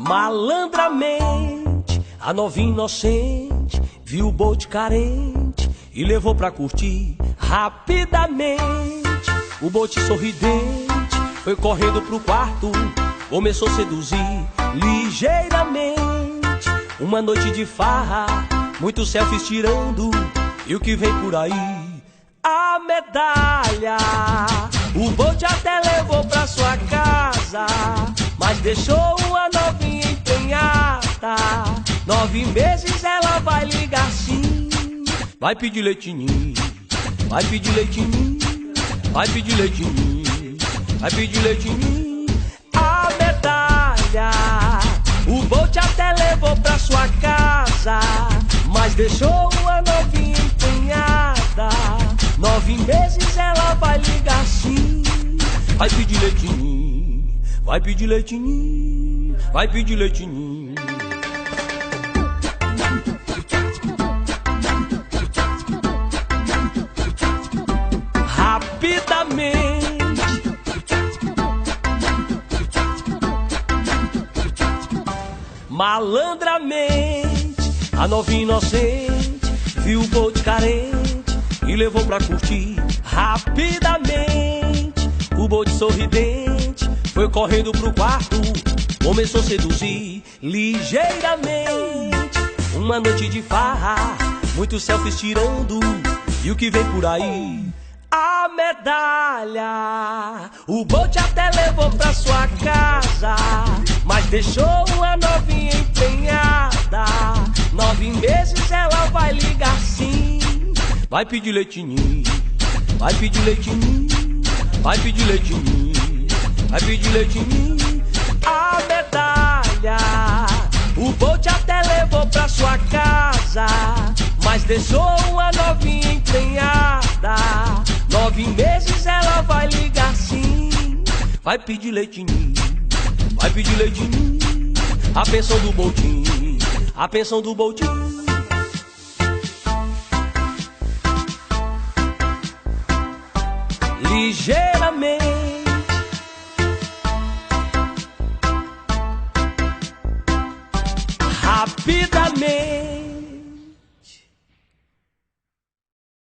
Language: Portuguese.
Malandramente, a novinha inocente viu o bote carente e levou pra curtir rapidamente. O bote sorridente foi correndo pro quarto, começou a seduzir ligeiramente. Uma noite de farra, muitos selfies tirando, e o que vem por aí? A medalha. O bote até levou pra sua casa, mas deixou uma novinha empenhada. 9 meses ela vai ligar sim. Vai pedir leitinho, vai pedir leitinho, vai pedir leitinho, vai pedir leitinho. A medalha. O bote até levou pra sua casa, mas deixou uma novinha empenhada. 9 meses ela vai ligar sim. Vai pedir leitinho, vai pedir leitinho, vai pedir leitinho. Rapidamente, malandramente, a novinha inocente viu o bote carente e levou pra curtir rapidamente. O bote sorridente foi correndo pro quarto, começou a seduzir ligeiramente. Uma noite de farra, muitos selfies tirando, e o que vem por aí? A medalha. O bote até levou pra sua casa, mas deixou uma novinha empenhada. 9 meses ela vai ligar sim. Vai pedir leitinho, vai pedir leitinho, vai pedir leitinho, vai pedir leitinho. A medalha. O bote até levou pra sua casa, mas deixou uma novinha empenhada. 9 meses ela vai ligar sim. Vai pedir leitinho, vai pedir leitinho. A pensão do botinho, a pensão do botinho. Ligeiramente, rapidamente,